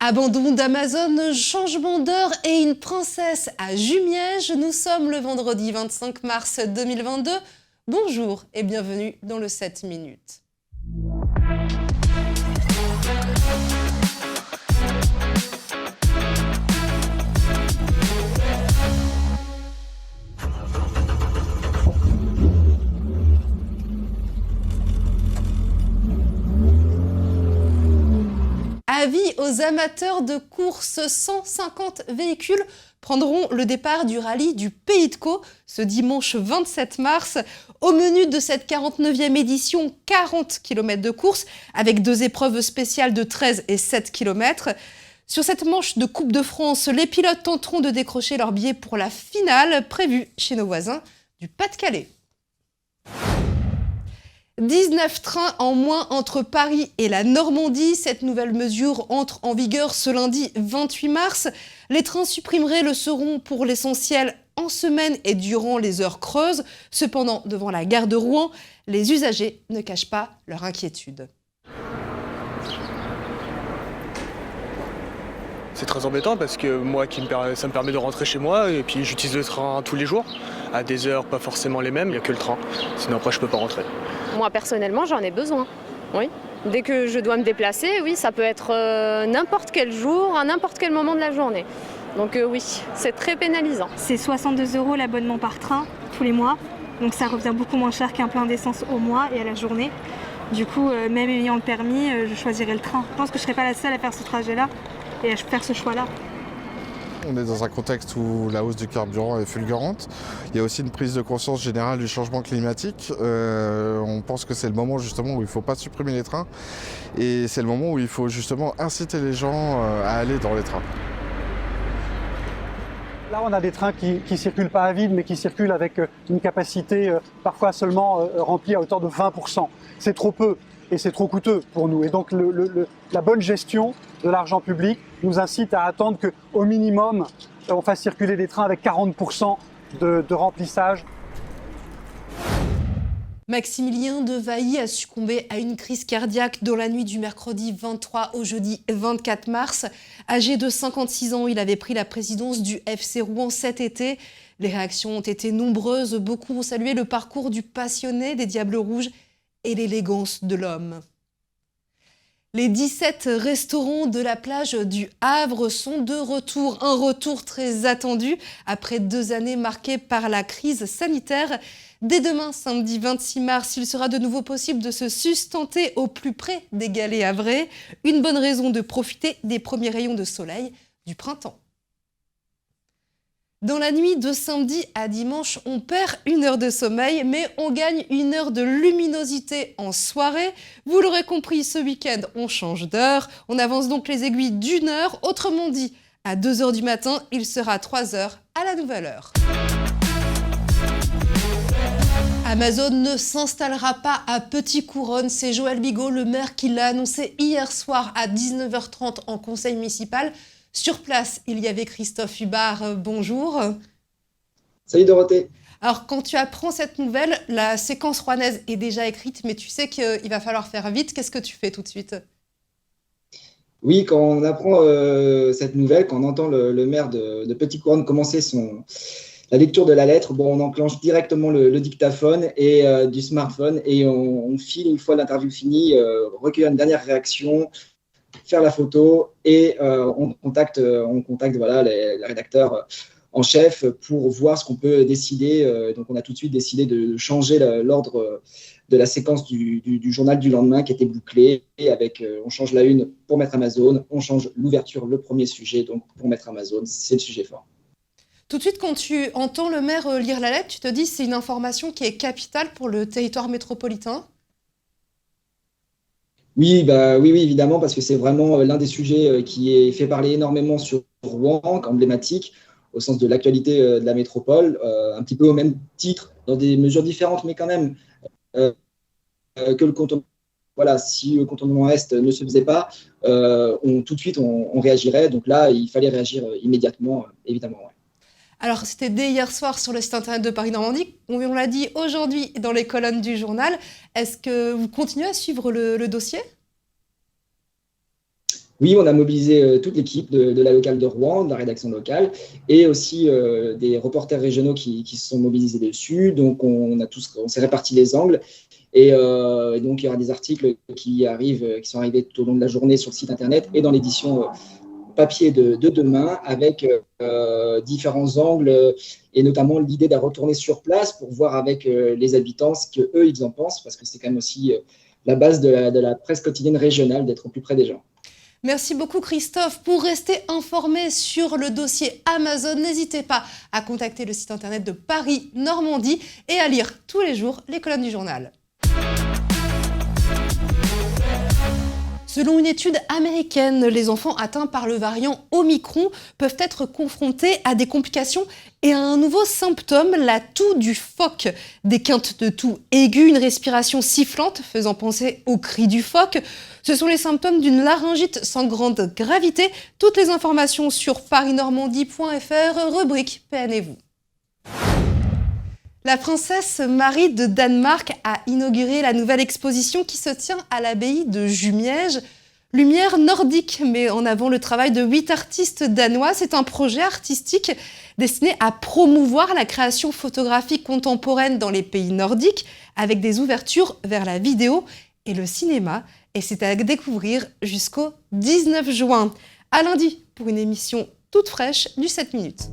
Abandon d'Amazon, changement d'heure et une princesse à Jumièges. Nous sommes le vendredi 25 mars 2022. Bonjour et bienvenue dans le 7 minutes. Avis aux amateurs de course, 150 véhicules prendront le départ du rallye du Pays de Caux ce dimanche 27 mars. Au menu de cette 49e édition, 40 km de course avec deux épreuves spéciales de 13 et 7 km. Sur cette manche de Coupe de France, les pilotes tenteront de décrocher leur billet pour la finale prévue chez nos voisins du Pas-de-Calais. 19 trains en moins entre Paris et la Normandie. Cette nouvelle mesure entre en vigueur ce lundi 28 mars. Les trains supprimés le seront pour l'essentiel en semaine et durant les heures creuses. Cependant, devant la gare de Rouen, les usagers ne cachent pas leur inquiétude. C'est très embêtant parce que moi, ça me permet de rentrer chez moi et puis j'utilise le train tous les jours, à des heures pas forcément les mêmes, il n'y a que le train, sinon après je peux pas rentrer. Moi personnellement j'en ai besoin, oui. Dès que je dois me déplacer, oui, ça peut être n'importe quel jour, à n'importe quel moment de la journée. Donc oui, c'est très pénalisant. C'est 62 € l'abonnement par train tous les mois, donc ça revient beaucoup moins cher qu'un plein d'essence au mois et à la journée. Du coup, même ayant le permis, je choisirais le train. Je pense que je ne serais pas la seule à faire ce trajet-là et à faire ce choix-là. On est dans un contexte où la hausse du carburant est fulgurante. Il y a aussi une prise de conscience générale du changement climatique. On pense que c'est le moment justement où il ne faut pas supprimer les trains. Et c'est le moment où il faut justement inciter les gens à aller dans les trains. Là, on a des trains qui ne circulent pas à vide, mais qui circulent avec une capacité parfois seulement remplie à hauteur de 20%. C'est trop peu et c'est trop coûteux pour nous. Et donc la bonne gestion de l'argent public nous incite à attendre qu'au minimum, on fasse circuler des trains avec 40% de remplissage. Maximilien de Vailly a succombé à une crise cardiaque dans la nuit du mercredi 23 au jeudi 24 mars. Âgé de 56 ans, il avait pris la présidence du FC Rouen cet été. Les réactions ont été nombreuses. Beaucoup ont salué le parcours du passionné des Diables Rouges et l'élégance de l'homme. Les 17 restaurants de la plage du Havre sont de retour. Un retour très attendu après 2 années marquées par la crise sanitaire. Dès demain, samedi 26 mars, il sera de nouveau possible de se sustenter au plus près des galets havrais. Une bonne raison de profiter des premiers rayons de soleil du printemps. Dans la nuit de samedi à dimanche, on perd 1 heure de sommeil, mais on gagne 1 heure de luminosité en soirée. Vous l'aurez compris, ce week-end, on change d'heure. On avance donc les aiguilles d'1 heure. Autrement dit, à 2 heures du matin, il sera 3 heures à la nouvelle heure. Amazon ne s'installera pas à Petit-Couronne. C'est Joël Bigot, le maire, qui l'a annoncé hier soir à 19h30 en conseil municipal. Sur place, il y avait Christophe Hubard. Bonjour. Salut Dorothée. Alors, quand tu apprends cette nouvelle, la séquence rouennaise est déjà écrite, mais tu sais qu'il va falloir faire vite. Qu'est-ce que tu fais tout de suite ? Oui, quand on apprend cette nouvelle, quand on entend le maire de Petit-Couronne commencer la lecture de la lettre, on enclenche directement le dictaphone et du smartphone et on file, une fois l'interview finie, recueillir une dernière réaction, faire la photo et on contacte voilà, les rédacteurs en chef pour voir ce qu'on peut décider. Donc, on a tout de suite décidé de changer l'ordre de la séquence du journal du lendemain qui était bouclée. Et on change la une pour mettre Amazon, on change l'ouverture, le premier sujet, donc pour mettre Amazon, c'est le sujet fort. Tout de suite, quand tu entends le maire lire la lettre, tu te dis que c'est une information qui est capitale pour le territoire métropolitain. Oui, oui, évidemment, parce que c'est vraiment l'un des sujets qui est fait parler énormément sur Rouen, emblématique, au sens de l'actualité de la métropole, un petit peu au même titre, dans des mesures différentes, mais quand même, que le contournement. Voilà, si le contournement Est ne se faisait pas, tout de suite, on réagirait. Donc là, il fallait réagir immédiatement, évidemment. Ouais. Alors, c'était dès hier soir sur le site internet de Paris Normandie. On l'a dit aujourd'hui dans les colonnes du journal. Est-ce que vous continuez à suivre le dossier ? Oui, on a mobilisé toute l'équipe de la locale de Rouen, de la rédaction locale, et aussi des reporters régionaux qui se sont mobilisés dessus. Donc, on s'est réparti les angles. Et donc, il y aura des articles qui sont arrivés tout au long de la journée sur le site internet et dans l'édition papier de demain, avec différents angles, et notamment l'idée de retourner sur place pour voir avec les habitants ce qu'eux, ils en pensent, parce que c'est quand même aussi la base de la presse quotidienne régionale, d'être au plus près des gens. Merci beaucoup Christophe. Pour rester informé sur le dossier Amazon, n'hésitez pas à contacter le site internet de Paris Normandie et à lire tous les jours les colonnes du journal. Selon une étude américaine, les enfants atteints par le variant Omicron peuvent être confrontés à des complications et à un nouveau symptôme, la toux du phoque. Des quintes de toux aiguës, une respiration sifflante faisant penser au cri du phoque. Ce sont les symptômes d'une laryngite sans grande gravité. Toutes les informations sur parisnormandie.fr, rubrique PN et vous. La princesse Marie de Danemark a inauguré la nouvelle exposition qui se tient à l'abbaye de Jumièges. Lumière nordique met en avant le travail de 8 artistes danois. C'est un projet artistique destiné à promouvoir la création photographique contemporaine dans les pays nordiques avec des ouvertures vers la vidéo et le cinéma. Et c'est à découvrir jusqu'au 19 juin. À lundi pour une émission toute fraîche du 7 minutes.